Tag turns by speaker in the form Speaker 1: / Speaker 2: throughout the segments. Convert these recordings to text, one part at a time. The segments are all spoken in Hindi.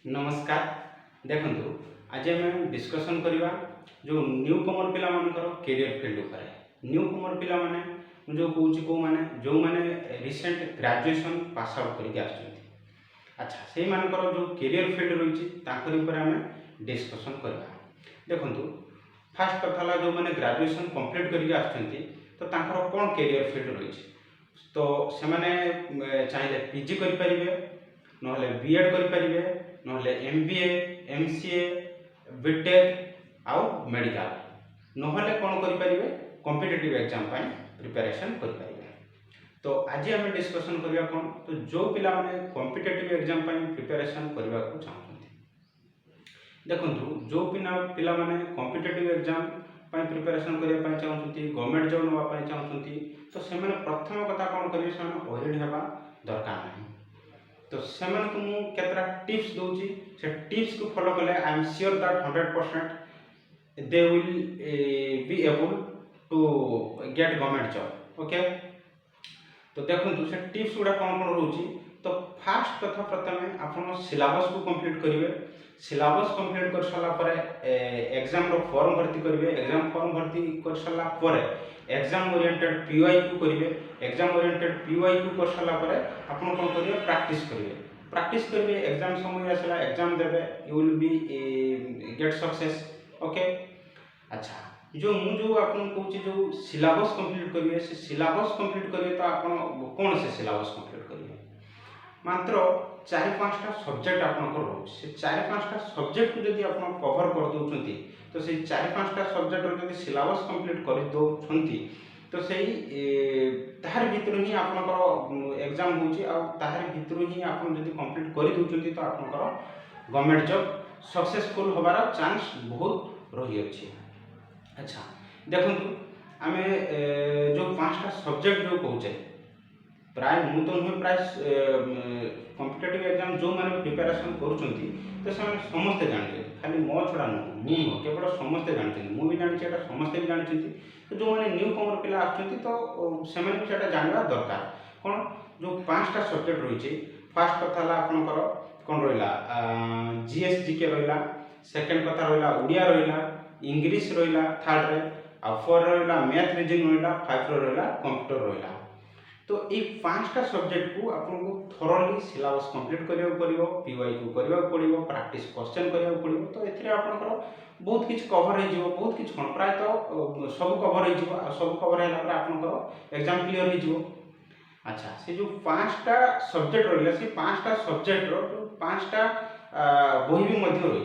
Speaker 1: नमस्कार। देखंतु आज आम डिस्कसन करवा जो न्यू कमर पिला मानकर कैरियर फील्ड उपर। न्यू कमर पिला माने जो कहूँ को माने जो माने रिसेंट ग्रेजुएशन पास आउट करके आछंती। अच्छा से मानकर जो कैरियर फील्ड रही ताकरी ऊपर आम डिस्कसन करवा। देखंतु फास्ट कथा ला जो माने ग्रेजुएशन कंप्लीट करके आछंती तो तांकर कोन कैरियर फील्ड रही तो से माने चाहे पीजी करि परिबे नहले बीएड करि परिबे नहले एमबीए एमसीए बीटेक आउ मेडिकल नहले कौन करें कॉम्पिटिटिव एग्जाम प्रिपरेशन करें। तो आज आम डिस्कसन करवा कौन तो जो पिला माने कॉम्पिटिटिव एग्जाम प्रिपरेशन करने को चाहते देखो जो पिला माने कॉम्पिटिटिव एग्जाम प्रिपरेशन करने चाहते गवर्नमेंट जॉब नापी चाहते तो से प्रथम कथा कौन करेंगे से ओरिएंट होगा दरकार नहीं। तो से केतरा टिप्स दूची से टिप्स को फॉलो कले I am sure that 100% they will be able to get government job. Okay तो देखो से टिप्स गुड़ा कौन कौन रोची तो फास्ट कथा प्रथम आप सिलेबस को कंप्लीट करेंगे। सिलेबस कंप्लीट कर सारा एग्जाम रो फॉर्म भर्ती करेंगे। एग्जाम फॉर्म भर्ती कर सारा एग्जाम ओरिएंटेड पीवाईक्यू करेंगे। एग्जाम ओरिएंटेड पीवाईक्यू कर सारा आप कौन करेंगे प्रैक्टिस करेंगे एग्जाम समय आसला एग्जाम देवे you will be get success. Okay अच्छा जो आपको कहूँ जो सिलेबस कंप्लीट करेंगे से सिलेबस कंप्लीट करेंगे तो आप कौन से सिलेबस कंप्लीट करेंगे मात्र 4-5टा सब्जेक्ट आपंकर रोचे 4-5टा सब्जेक्ट को जब आप कवर कर दौरान तो से 4-5टा सब्जेक्ट जो सिलेबस कंप्लीट कर दौरान तो से तार भितर ही आपंकर एग्जाम होतार भितर ही आप कंप्लीट कर दौरान तो आपंकर गवर्नमेंट जॉब सक्सेसफुल होबार चांस बहुत रही अच्छी। अच्छा देखो आम जो 5टा सब्जेक्ट जो कहे प्राय मु तो नुहे प्राय कॉम्पिटिटिव एग्जाम जो मैंने प्रिपरेशन करुँच तो समस्ते जानते खाली मो छड़ा नुह केवल समस्ते जानते मुझे जानी समस्ते भी जानते तो जो मैंने न्यू कमर पिला आसुँच तो से जानवा दरकार कौन जो 5टा सब्जेक्ट रही फास्ट कथा आपंकर कौन रहा जीएस जीके रहा सेकेंड कथा रहा ओडिया रहा इंग्लिश रहा थर्ड रे आ 4 रहा मैथ रीजनिंग रहा 5 रहा कंप्यूटर रहा। तो ये 5टा सब्जेक्ट को आपको थोरली सिलेबस कंप्लीट करने पड़ो पीवाईक्यू करने पड़ो प्रैक्टिस क्वेश्चन करने पड़ो तो ये आपंकर बहुत किसी कवर हो बहुत किसी कौन प्राय तो सब कवर हो सब कवर है आपंकर एग्जाम क्लीयर हो। अच्छा से जो 5टा सब्जेक्ट रहा से 5टा सब्जेक्ट रो 5टा बही भी रही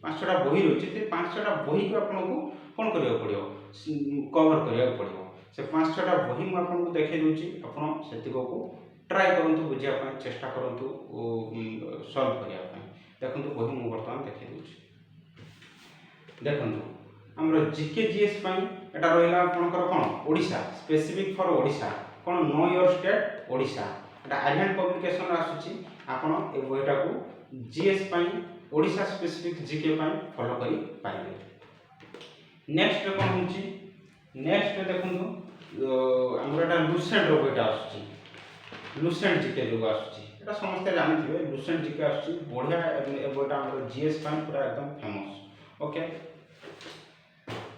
Speaker 1: 5टा बही रही 5टा बही को आपको कौन करा पड़ो कवर करा पड़ो से 5-6टा बही मुझे देखे दूसरी आपको ट्राए करूँ बुझापी चेष्टा करूँ सल्व करने देखो बही मुझे बर्तमान देखे दूसरी देखो आमर जीके जीएस एटा रहा आपंकर कौन ओडिशा स्पेसिफिक फॉर ओडिशा कौन know your state Odisha Etah Aryan publication आसूची आपन ए बहीटा को GS Odisha specific GK follow करि पारिबे। नेक्स्ट कौन होची नेक्स्ट देखो आमर लुसेंट रोटा आसूची लुसेंट जीके जो आसूची एटा समस्ते जानिथिबे लुसेंट जीके आसूची बढ़िया एबोटा आमर जीएस पूरा एकदम फेमस। ओके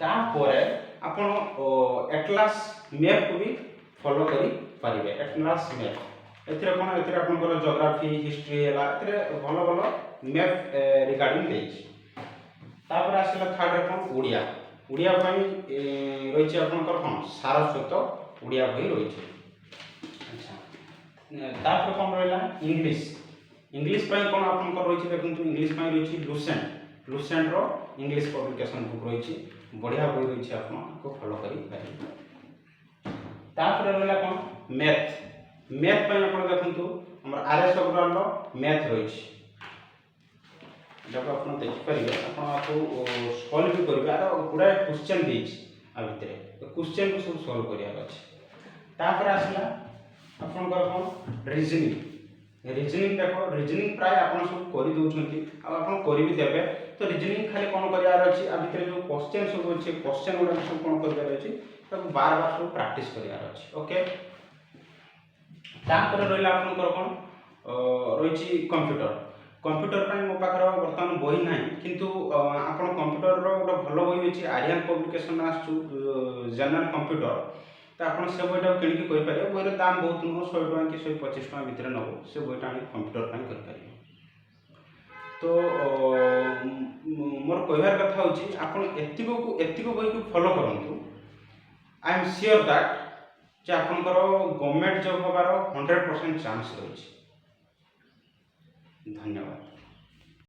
Speaker 1: तापरे आपण एटलास मैप को भी फॉलो करि पारिबे एटलास मैप एथिरे कोन एथिरे आपनकर जियोग्राफी हिस्ट्री हला एथिरे भलो भलो मैप रिगार्डिंग देछि। तापर आसला थर्ड रे कोन ओडिया ओडिया रही आपंकर कौन सारस्वत ओडिया बही रही। अच्छा तापर कौन रहा इंग्लिश इंग्लिश कौन आपंकर रही देखो इंग्लिश रही लुसेंट लुसेंट रो इंग्लिश पब्लिकेशन बुक रही बढ़िया बही रही आपको फॉलो करें। तापर रहा कौन मैथ मैथ आप देखो आम आरएस अग्रवाल मैथ रही जब आप देखिपारे आपको सल्व भी करेंगे आर गुड़ाए क्वेश्चन भितर क्वेश्चन को सब सल्व करार आसला आपंकर कौन रिजनिंग रिजनिंग देखो रिजनिंग प्राय आप सब कर दौरान भी देवे तो रिजनिंग खाली कौन करार अच्छी आ भितर जो क्वेश्चन सब अच्छे क्वेश्चन गुड़ा सब कौन करार अच्छी तो बार बार सब प्रैक्टिस करार अच्छी। ओके तापर रहा आपंकर कौन रही कंप्यूटर कंप्यूटर पाई मो पाखर वर्तमान बही ना किंतु आपण कंप्यूटर गोटे भल बही अच्छी आर्यन पब्लिकेशन आसू जनरल कंप्यूटर तो आप से बहीटा किଣିकी करेंगे बहीर दाम बहुत नुह 100 टଙ୍କା कि 125 टଙ୍କା भितर नब से बहीटा आनी कंप्यूटर करें। तो मोर कहबार कथा हूँ आप एतिक बही को फॉलो करूँ। आई एम श्योर दैट जे आपंकर गवर्नमेंट जॉब हबार 100% चांस रही। धन्यवाद।